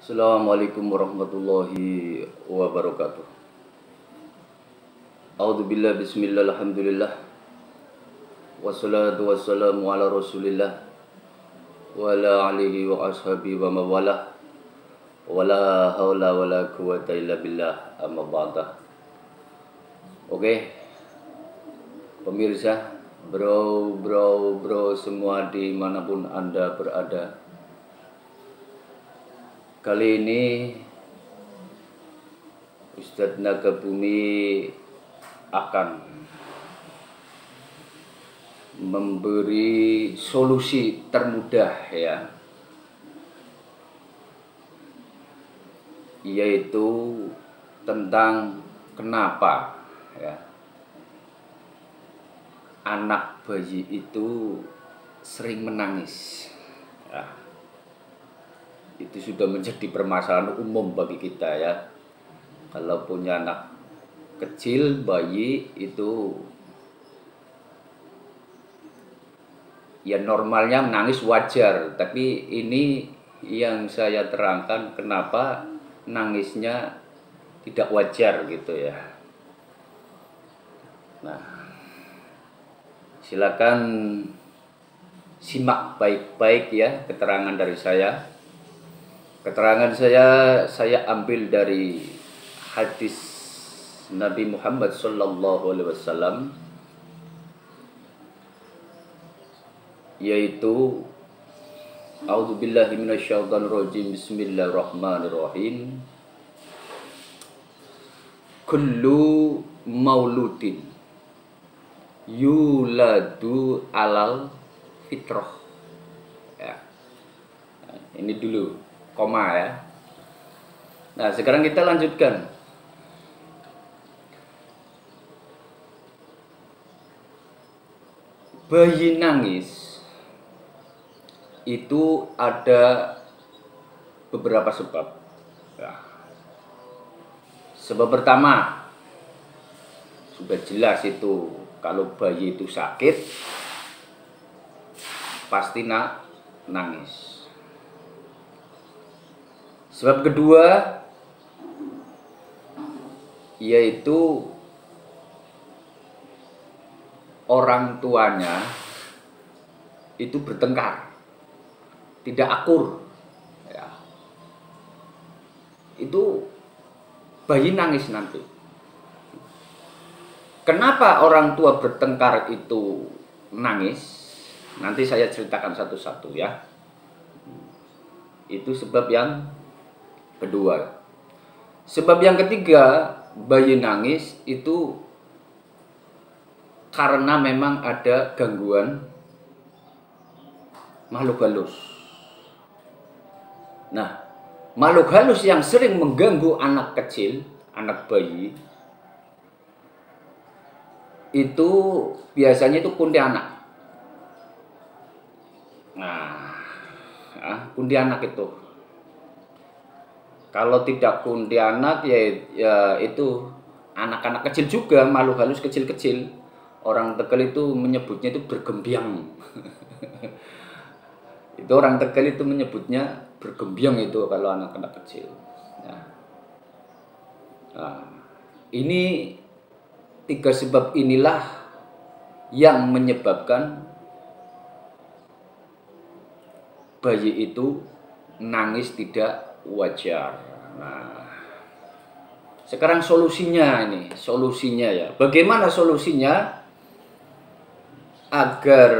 Assalamualaikum warahmatullahi wabarakatuh. A'udzubillah bismillah alhamdulillah. Wassalatu wassalamu ala rasulillah wa ala alihi wa ashabihi wa mawalah. Wala haula wala quwata illa billah amma ba'da. Oke, pemirsa, bro semua dimanapun Anda berada. Kali ini Ustadz Nagabumi akan memberi solusi termudah ya, yaitu tentang kenapa ya anak bayi itu sering menangis ya. Itu sudah menjadi permasalahan umum bagi kita ya. Kalau punya anak kecil, bayi itu ya normalnya menangis wajar, tapi ini yang saya terangkan kenapa nangisnya tidak wajar gitu ya. Nah, silakan simak baik-baik ya keterangan dari saya. Keterangan saya ambil dari hadis Nabi Muhammad SAW, yaitu A'udzubillahi minasyaitonirrajim, bismillahirrahmanirrahim. Kullu mauludin yuladu alal fitrah ya. Ini dulu koma ya. Nah, sekarang kita lanjutkan. Bayi nangis itu ada beberapa sebab ya. Sebab pertama sudah jelas, itu kalau bayi itu sakit pasti nangis. Sebab kedua yaitu orang tuanya itu bertengkar, tidak akur ya. Itu bayi nangis nanti. Kenapa orang tua bertengkar itu nangis? Nanti saya ceritakan satu-satu ya. Itu sebab yang kedua. Sebab yang ketiga, bayi nangis itu karena memang ada gangguan makhluk halus. Nah, makhluk halus yang sering mengganggu anak kecil, anak bayi, itu biasanya itu kuntilanak. Nah, kuntilanak itu. Kalau tidak kuntilanak ya itu anak-anak kecil juga, makhluk halus kecil-kecil. Orang Tegal itu menyebutnya itu bergembiang. Itu orang Tegal itu menyebutnya bergembiang itu kalau anak-anak kecil. Nah, ini tiga sebab inilah yang menyebabkan bayi itu nangis tidak wajar. Nah, sekarang solusinya ya. Bagaimana solusinya agar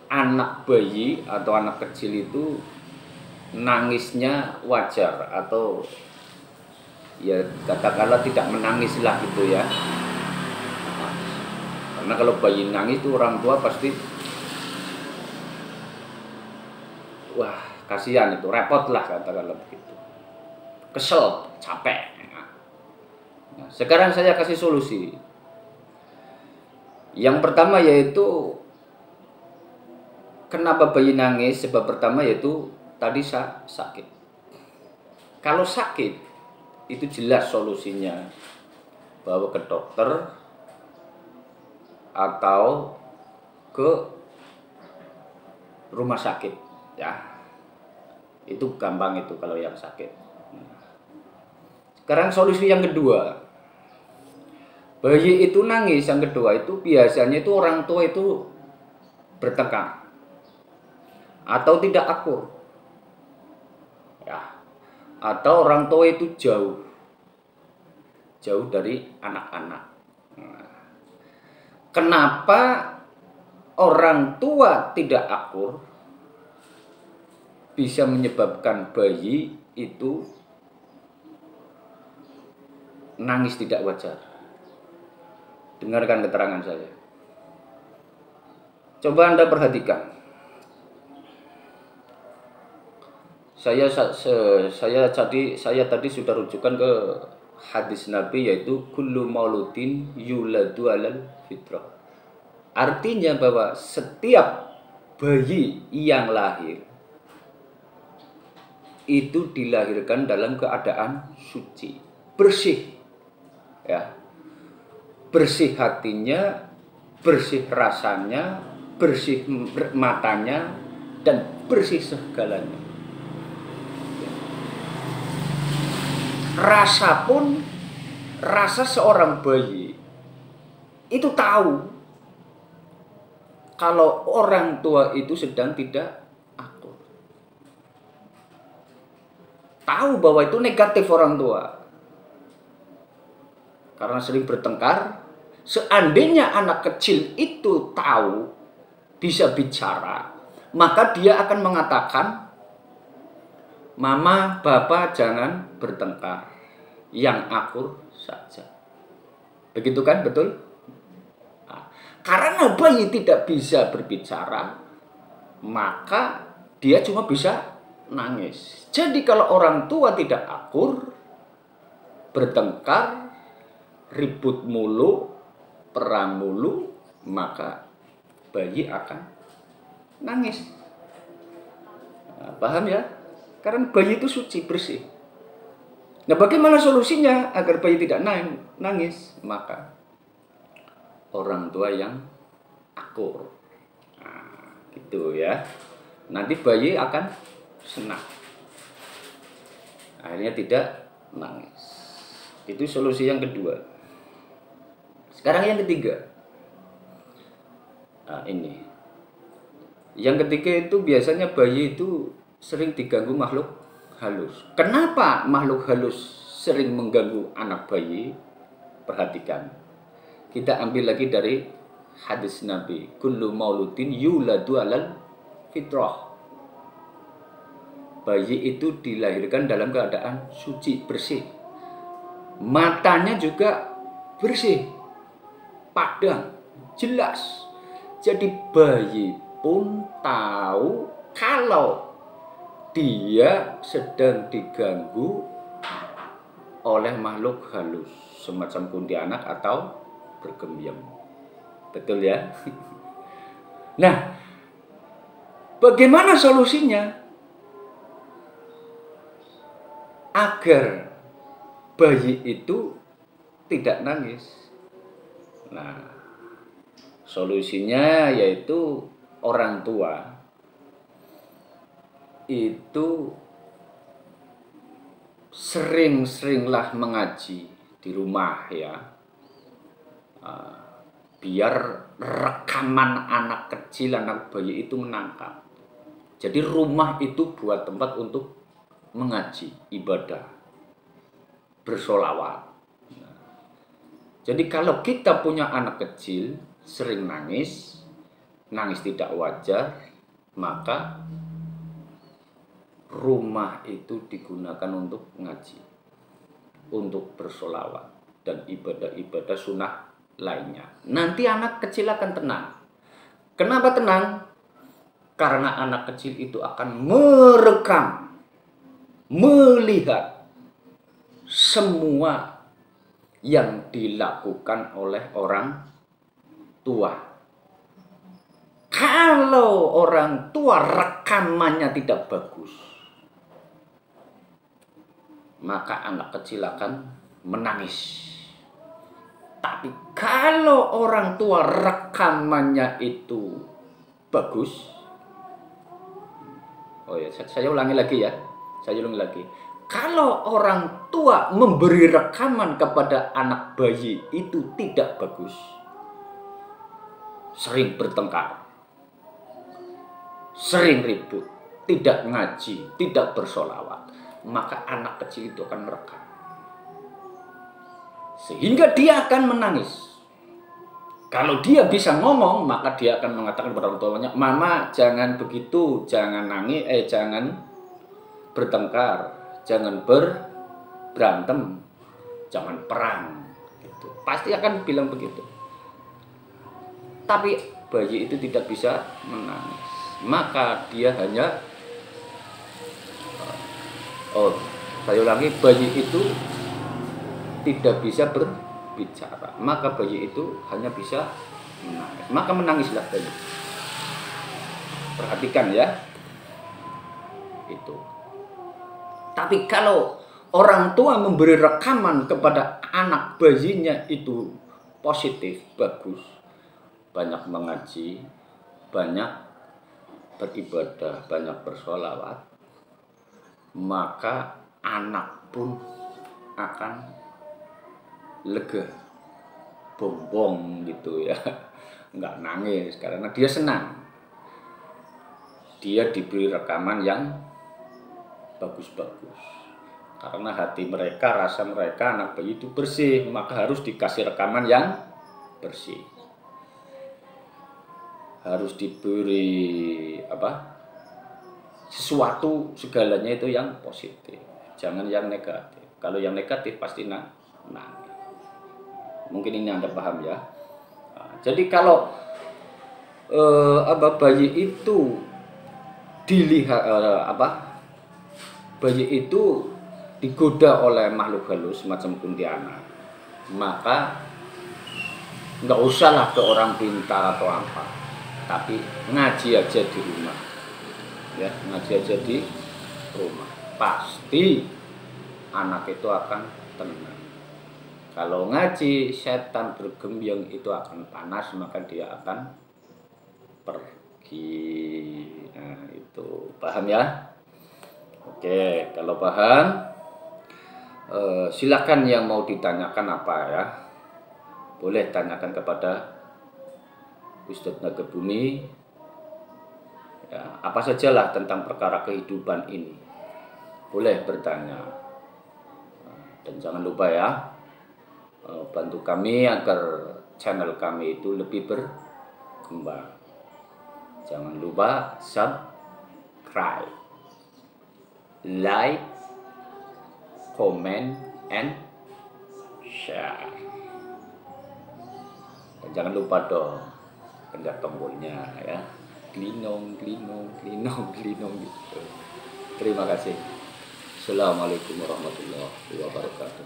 anak bayi atau anak kecil itu nangisnya wajar, atau ya katakanlah tidak menangis lah gitu ya. Karena kalau bayi nangis itu orang tua pasti wah kasihan, itu repot lah katakanlah begitu, kesel, capek. Nah, sekarang saya kasih solusi. Yang pertama yaitu kenapa bayi nangis, sebab pertama yaitu tadi sakit. Kalau sakit itu jelas solusinya bawa ke dokter atau ke rumah sakit ya. Itu gampang itu kalau yang sakit. Sekarang solusi yang kedua. Bayi itu nangis yang kedua itu biasanya itu orang tua itu bertengkar atau tidak akur. Ya. Atau orang tua itu jauh dari anak-anak. Kenapa orang tua tidak akur bisa menyebabkan bayi itu nangis tidak wajar? Dengarkan keterangan saya. Coba Anda perhatikan. Saya tadi sudah rujukan ke hadis Nabi, yaitu kullu mauludin yuladu alal fitrah. Artinya bahwa setiap bayi yang lahir itu dilahirkan dalam keadaan suci, bersih. Ya. Bersih hatinya, bersih rasanya, bersih matanya, dan bersih segalanya. Rasa seorang bayi itu tahu kalau orang tua itu sedang tidak akur. Tahu bahwa itu negatif orang tua. Karena sering bertengkar. Seandainya anak kecil itu tahu, bisa bicara, maka dia akan mengatakan, Mama, Bapak jangan bertengkar, yang akur saja. Begitu kan, betul? Nah, karena bayi tidak bisa berbicara, maka dia cuma bisa nangis. Jadi kalau orang tua tidak akur, bertengkar, ribut mulu, perang mulu, maka bayi akan nangis. Nah, paham ya? Karena bayi itu suci, bersih. Nah, bagaimana solusinya agar bayi tidak nangis? Maka orang tua yang akur. Nah, gitu ya. Nanti bayi akan senang. Akhirnya tidak nangis. Itu solusi yang kedua. Sekarang yang ketiga. Nah, ini. Yang ketiga itu biasanya bayi itu sering diganggu makhluk halus. Kenapa makhluk halus sering mengganggu anak bayi? Perhatikan. Kita ambil lagi dari hadis Nabi. Kullu mauludin yuladu alal fitrah. Bayi itu dilahirkan dalam keadaan suci, bersih. Matanya juga bersih, padang, jelas. Jadi bayi pun tahu kalau dia sedang diganggu oleh makhluk halus, semacam kuntilanak atau bergemiam. Betul ya? Nah, bagaimana solusinya agar bayi itu tidak nangis? Nah, solusinya yaitu orang tua itu sering-seringlah mengaji di rumah ya, biar rekaman anak kecil, anak bayi itu menangkap. Jadi rumah itu buat tempat untuk mengaji, ibadah, bersolawat. Jadi kalau kita punya anak kecil sering nangis tidak wajar, maka rumah itu digunakan untuk ngaji, untuk bersolawat, dan ibadah-ibadah sunnah lainnya. Nanti anak kecil akan tenang. Kenapa tenang? Karena anak kecil itu akan merekam, melihat semua yang dilakukan oleh orang tua. Kalau orang tua rekamannya tidak bagus, maka anak kecil akan menangis. Tapi kalau orang tua rekamannya itu bagus, Oh ya, saya ulangi lagi ya. Saya ulangi lagi. Kalau orang tua memberi rekaman kepada anak bayi itu tidak bagus. Sering bertengkar, sering ribut, tidak ngaji, tidak bersolawat, maka anak kecil itu akan merekam. Sehingga dia akan menangis. Kalau dia bisa ngomong, maka dia akan mengatakan kepada orang tuanya, "Mama, jangan begitu, jangan nangis, jangan bertengkar, jangan berantem, jangan perang." Gitu. Pasti akan bilang begitu. Tapi bayi itu tidak bisa menangis. Maka dia hanya saya ulangi, bayi itu tidak bisa berbicara, maka bayi itu hanya bisa menangis. Maka menangislah bayi. Perhatikan ya, itu. Tapi kalau orang tua memberi rekaman kepada anak bayinya itu positif, bagus, banyak mengaji, banyak beribadah, banyak bersolawat, maka anak pun akan lega, bombong gitu ya, nggak nangis karena dia senang. Dia diberi rekaman yang bagus-bagus. Karena hati mereka, rasa mereka, anak bayi itu bersih, maka harus dikasih rekaman yang bersih. Harus diberi sesuatu, segalanya itu yang positif, jangan yang negatif. Kalau yang negatif pasti nangis. Mungkin ini Anda paham ya. Nah, jadi kalau bayi itu dilihat bayi itu digoda oleh makhluk halus semacam kuntilanak, maka nggak usahlah ke orang pintar atau apa, tapi ngaji aja di rumah ya, ngaji aja di rumah, pasti anak itu akan tenang. Kalau ngaji setan bergembyong itu akan panas, maka dia akan pergi. Nah itu paham ya. Oke, kalau paham silakan yang mau ditanyakan apa ya, boleh tanyakan kepada Ustadz Nagebumi ya, apa sajalah tentang perkara kehidupan ini, boleh bertanya. Dan jangan lupa ya, bantu kami agar channel kami itu lebih berkembang. Jangan lupa subscribe, like, comment, and share. Dan jangan lupa dong pencet tombolnya ya, glinong gitu. Terima kasih. Assalamualaikum warahmatullahi wabarakatuh.